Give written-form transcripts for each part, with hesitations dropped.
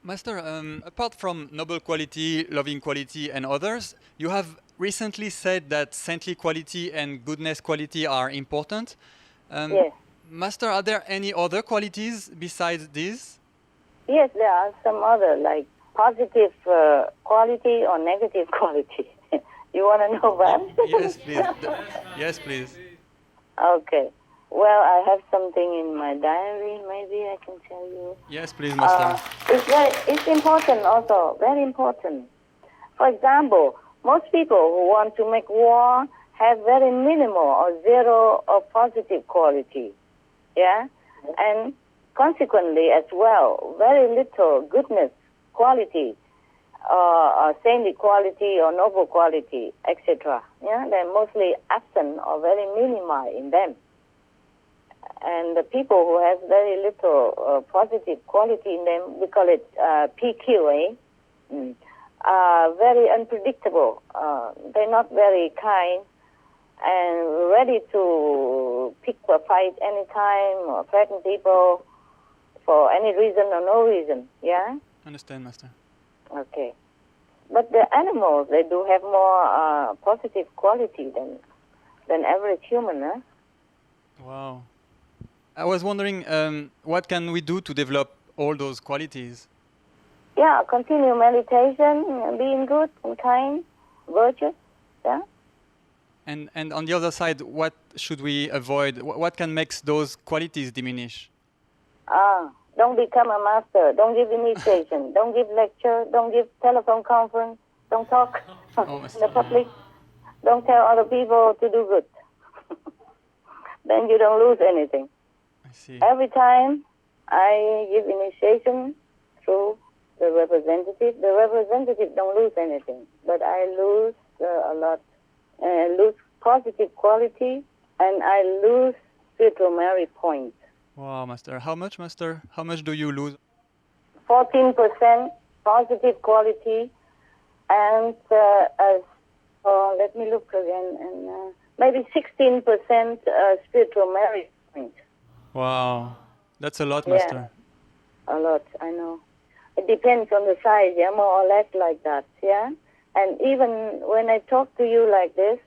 Master, apart from noble quality, loving quality, and others, you have recently said that saintly quality and goodness quality are important. Yes. Master, are there any other qualities besides these? Yes, there are some other, like positive quality or negative quality. You want to know what? Yes, please. Yes, please. Okay. Well, I have something in my diary. Maybe I can tell you. Yes, please, Master. It's important also, very important. For example, most people who want to make war have very minimal or zero of positive quality. Yeah? And consequently as well, very little goodness quality, or saintly quality or noble quality, etc. Yeah? They're mostly absent or very minimal in them. And the people who have very little positive quality in them, we call it PQ, are very unpredictable. They're not very kind and ready to pick a fight anytime or threaten people for any reason or no reason. Yeah? Understand, Master. Okay. But the animals, they do have more positive quality than average human, huh? Wow. I was wondering, what can we do to develop all those qualities? Yeah, continue meditation, being good and kind, virtuous, yeah. And on the other side, what should we avoid? What can make those qualities diminish? Don't become a master. Don't give initiation. Don't give lecture. Don't give telephone conference. Don't talk in the public. Don't tell other people to do good. Then you don't lose anything. I see. Every time I give initiation through the representative don't lose anything. But I lose a lot. I lose positive quality and I lose spiritual merit points. Wow, Master. How much, Master? How much do you lose? 14% positive quality and let me look again, and maybe 16% spiritual merit points. Wow, that's a lot, Master. Yeah, a lot, I know. It depends on the size, yeah, more or less like that, yeah. And even when I talk to you like this,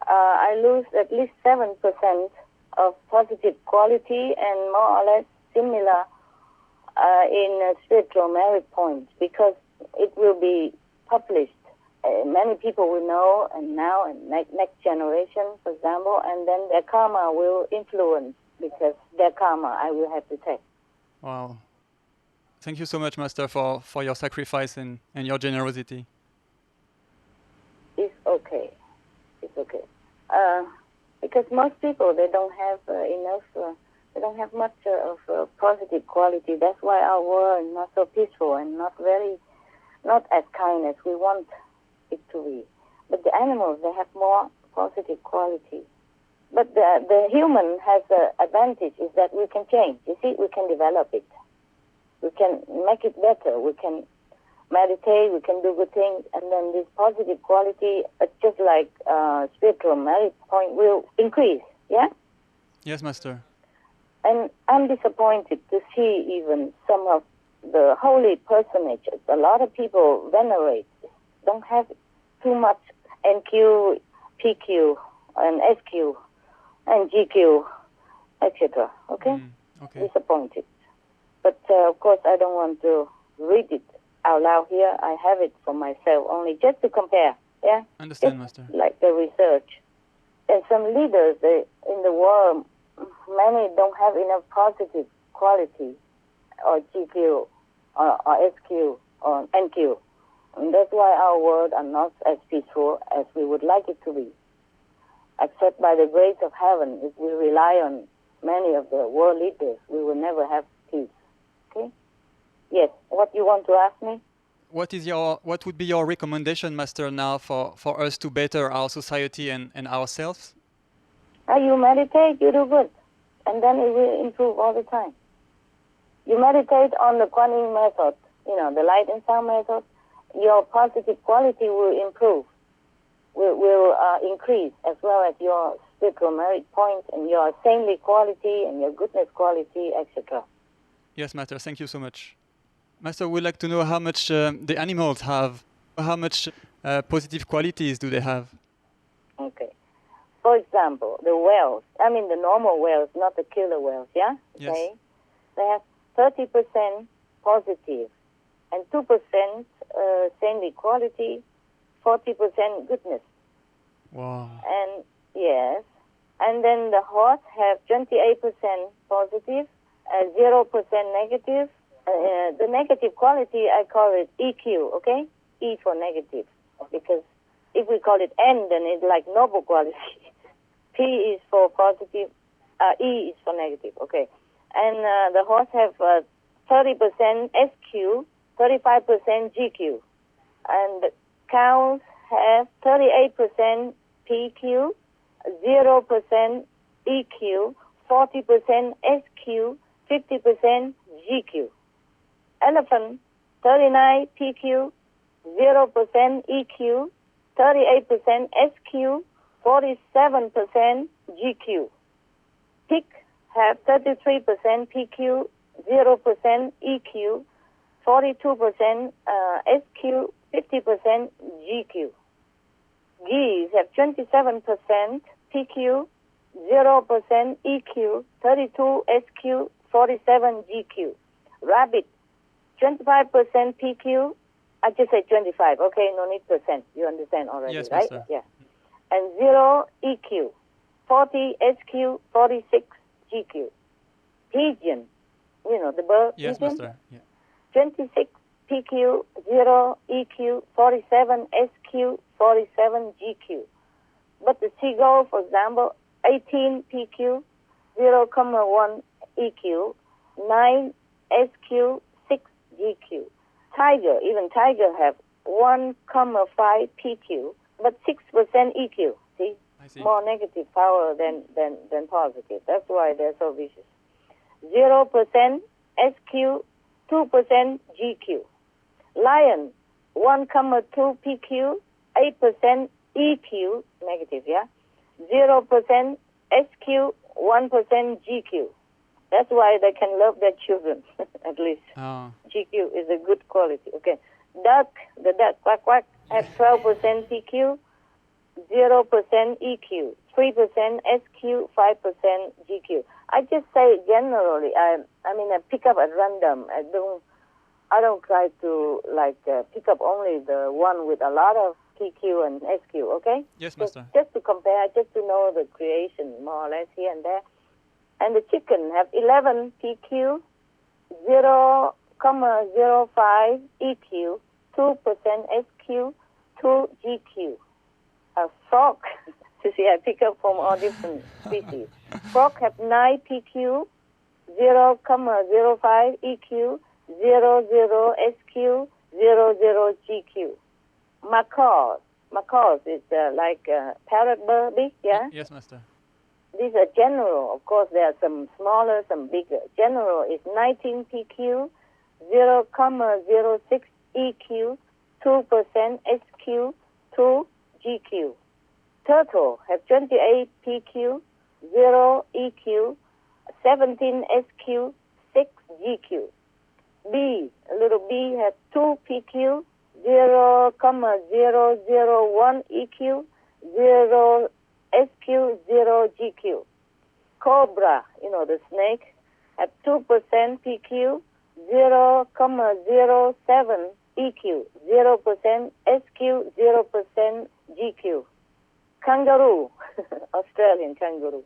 I lose at least 7% of positive quality and more or less similar in spiritual merit points because it will be published. Many people will know, and now and next generation, for example, and then their karma will influence because their karma I will have to take. Wow. Thank you so much, Master, for your sacrifice and your generosity. It's okay. It's okay. Because most people, they don't have enough, they don't have much of positive quality. That's why our world is not so peaceful and not as kind as we want it to be. But the animals, they have more positive quality. But the human has the advantage is that we can change. You see, we can develop it. We can make it better. We can meditate, we can do good things, and then this positive quality, just like spiritual merit point, will increase, yeah? Yes, Master. And I'm disappointed to see even some of the holy personages. A lot of people venerate, don't have too much NQ, PQ, and SQ, and GQ, etc., okay? Okay. Disappointed. But, of course, I don't want to read it out loud here. I have it for myself only just to compare, yeah? Understand, just Master. like the research. And some leaders in the world, many don't have enough positive quality or GQ or SQ or NQ. And that's why our world are not as peaceful as we would like it to be. Except by the grace of heaven, if we rely on many of the world leaders, we will never have peace. Okay? Yes, what you want to ask me? What would be your recommendation, Master, now for us to better our society and ourselves? You meditate, you do good, and then it will improve all the time. You meditate on the Kuan Yin method, the light and sound method, your positive quality will improve, will increase, as well as your spiritual merit points and your saintly quality and your goodness quality, etc. Yes, Master. Thank you so much. Master, we'd like to know how much the animals have. How much positive qualities do they have? Okay. For example, the whales, the normal whales, not the killer whales, yeah? Yes. Okay. They have 30% positive and 2% saintly quality, 40% goodness. Wow. And yes. And then the horse have 28% positive, 0% negative. The negative quality, I call it EQ, okay? E for negative. Because if we call it N, then it's like noble quality. P is for positive, E is for negative, okay? And the horse have 30% SQ, 35% GQ. And the cows have 38% PQ, 0% EQ, 40% SQ, 50% GQ. Elephant, 39 PQ, 0% EQ, 38% SQ, 47% GQ. Pig have 33% PQ, 0% EQ, 42% SQ, 50% GQ. Geese have 27% PQ, 0% EQ, 32 SQ, 47 GQ. Rabbit, 25% PQ. I just say 25, okay? No need percent. You understand already, Yes, right? Master. Yeah. And 0 EQ, 40 SQ, 46 GQ. Pigeon, the bird. Yes, pigeon? Master. Yeah. 26 PQ, 0 EQ, 47 SQ, 47 GQ. But the seagull, for example, 18 PQ, 0,1 EQ, 9 SQ, 6 GQ. Tiger, even tiger have 1,5 PQ, but 6% EQ. See? I see. More negative power than positive. That's why they're so vicious. 0% SQ, 2% GQ. Lion, 1,2 PQ, 8% EQ, negative, yeah? 0% SQ, 1% GQ. That's why they can love their children, at least. Oh. GQ is a good quality. Okay. Duck, the duck, quack, quack, has 12% PQ, 0% EQ, 3% SQ, 5% GQ. I just say generally, I pick up at random. I don't try to pick up only the one with a lot of PQ and SQ, okay? Yes, Master. Just to compare, just to know the creation more or less here and there. And the chicken have 11 PQ, 0,05 EQ, 2% SQ, 2 GQ. A frog, you see, I pick up from all different species. Frog have 9 PQ, 0,05 EQ, 00 SQ, 00 GQ. Macaws is like a parrot bird, big, yeah? Yes, Master. These are general. Of course, there are some smaller, some bigger. General is 19 PQ, 0,06 EQ, 2% SQ, 2 GQ. Turtle have 28 PQ, 0 EQ, 17 SQ, 6 GQ. Bee, a little bee has 2 PQ, 0,001 EQ, 0 SQ, 0 GQ. Cobra, the snake, have 2% PQ, 0,07 EQ, 0% SQ, 0% GQ. Kangaroo, Australian kangaroo,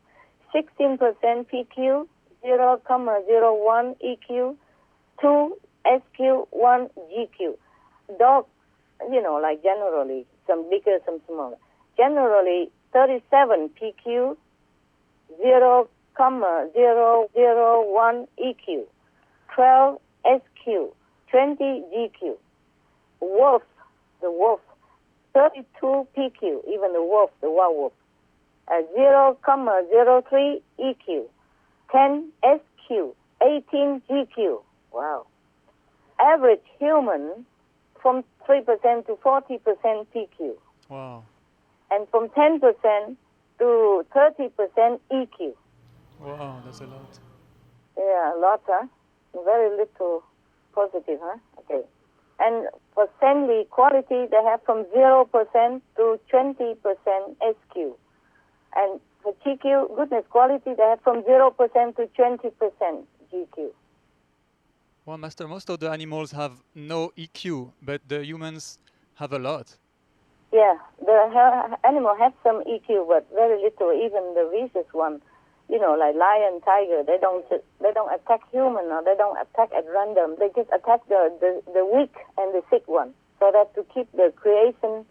16% PQ, 0,01 EQ, 2 SQ, 1 GQ. Dog, like generally, some bigger, some smaller. Generally, 37 PQ, 0,001 EQ, 12 SQ, 20 GQ. Wolf, the wolf, 32 PQ, even the wolf, the wild wolf, 0,03 EQ, 10 SQ, 18 GQ. Wow. Average human from 3% to 40% PQ. Wow. And from 10% to 30% EQ. Wow, that's a lot. Yeah, a lot, huh? Very little positive, huh? Okay. And for saintly quality, they have from 0% to 20% SQ. And for GQ, goodness quality, they have from 0% to 20% GQ. Well, Master, most of the animals have no EQ, but the humans have a lot. Yeah, the animal has some EQ, but very little. Even the vicious one, like lion, tiger, they don't attack human, or they don't attack at random. They just attack the weak and the sick one, so that to keep the creation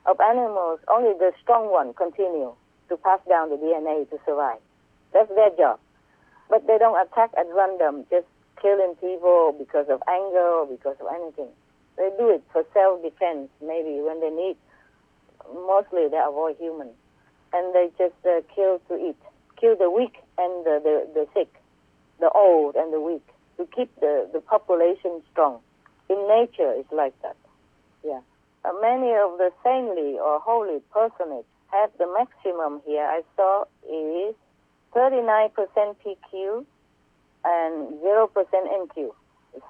of animals, only the strong one continue to pass down the DNA to survive. That's their job. But they don't attack at random, just killing people because of anger or because of anything. They do it for self-defense, maybe when they need. Mostly they avoid humans. And they just kill to eat. Kill the weak and the sick, the old and the weak, to keep the population strong. In nature, it's like that. Yeah. Many of the saintly or holy personages have the maximum here I saw is 39% PQ and 0% NQ.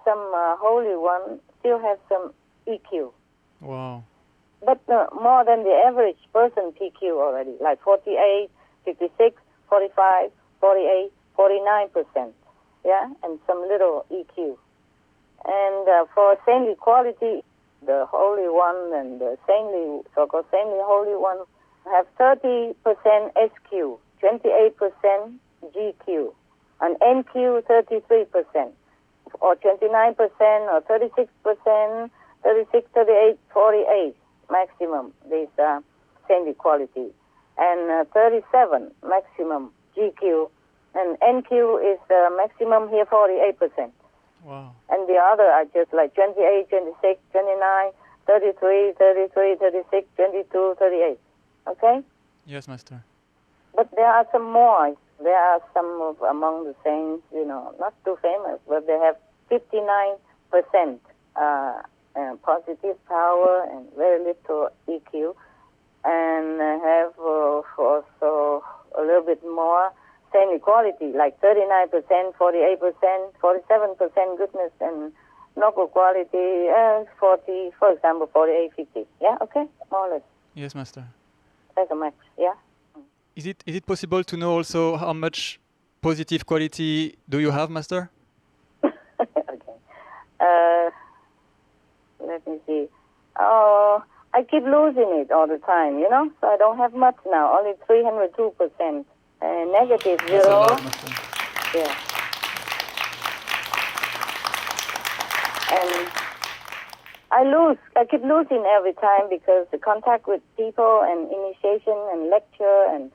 Some holy ones still have some EQ. Wow. But more than the average person PQ already, like 48, 56, 45, 48, 49%. Yeah, and some little EQ. And for saintly quality, the holy one and the saintly, so-called saintly holy one have 30% SQ, 28% GQ, and NQ 33%, or 29%, or 36%, 36, 38, 48 maximum, this saintly quality, and 37 maximum GQ, and NQ is maximum here 48%. Wow. And the other are just like 28, 26, 29, 33, 33, 36, 22, 38. Okay? Yes, Master. But there are some more. There are some among the saints, not too famous, but they have 59% positive power and very little EQ, and have also a little bit more same equality, like 39%, 48%, 47% goodness and noble quality, 40, for example, 48, 50. Yeah, okay, more or less. Yes, Master. That's a max, yeah. Is it possible to know also how much positive quality do you have, Master? Okay. Let me see. Oh, I keep losing it all the time, so I don't have much now, only 302%. Negative 0. That's a lot, Master. Yeah. And I keep losing every time because the contact with people and initiation and lecture and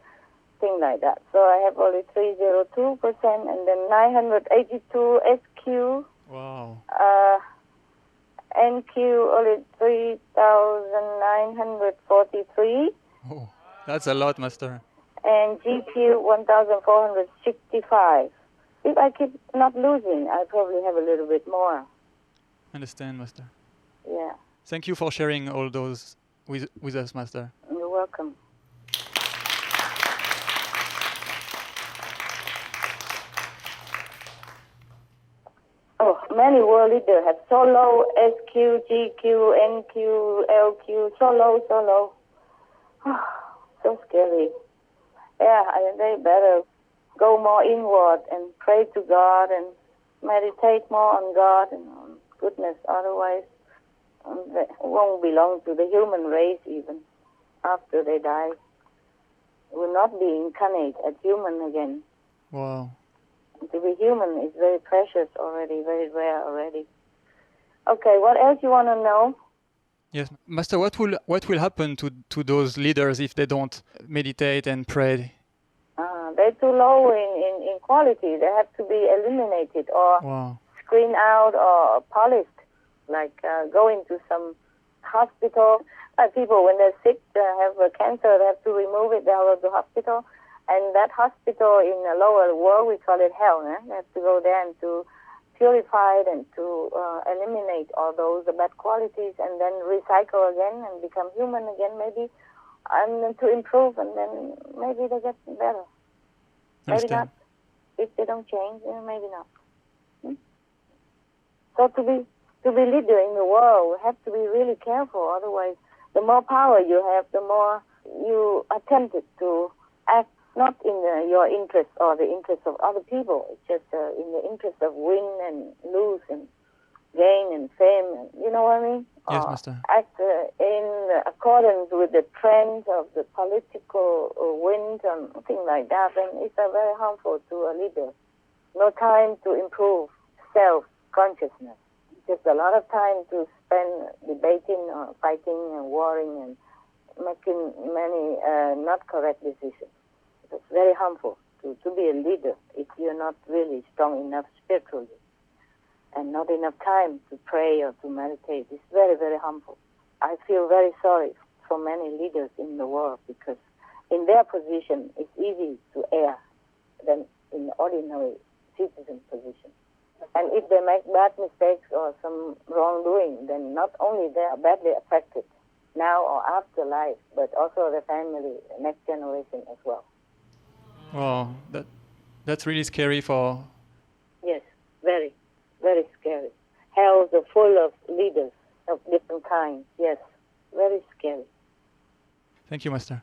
things like that. So I have only 302% and then 982 SQ. Wow. NQ only 3,943. Oh, that's a lot, Master. And GQ 1,465. If I keep not losing, I probably have a little bit more. Understand, Master. Yeah. Thank you for sharing all those with us, Master. You're welcome. Oh, many world leaders have so low SQ, GQ, NQ, LQ, so low. So scary. Yeah, they better go more inward and pray to God and meditate more on God and on goodness. Otherwise, they won't belong to the human race even after they die. Will not be incarnate as human again. Wow. To be human is very precious already, very rare already. Okay, what else you want to know? Yes, Master. What will happen to those leaders if they don't meditate and pray? They're too low in quality. They have to be eliminated or Wow. screened out or polished. Like going to some hospital. People, when they're sick, have cancer, they have to remove it. They have to go to the hospital. And that hospital in the lower world, we call it hell. They have to go there and to purify it and to eliminate all those bad qualities and then recycle again and become human again maybe, and to improve, and then maybe they get better. Maybe not. If they don't change, maybe not. So So to be leader in the world, we have to be really careful. Otherwise, the more power you have, the more you are tempted to act not in your interest or the interest of other people. It's just in the interest of win and lose and gain and fame. And, you know what I mean? Yes, Master. Act in accordance with the trends of the political wind and things like that. And it's very harmful to a leader. No time to improve self-consciousness. Just a lot of time to spend debating or fighting and warring and making many not correct decisions. It's very harmful to be a leader if you're not really strong enough spiritually and not enough time to pray or to meditate. It's very, very harmful. I feel very sorry for many leaders in the world because in their position it's easy to err than in the ordinary citizen position. And if they make bad mistakes or some wrongdoing, then not only they are badly affected now or after life, but also the family, the next generation as well. Wow, that's really scary for... Yes, very, very scary. Hell is full of leaders of different kinds. Yes, very scary. Thank you, Master.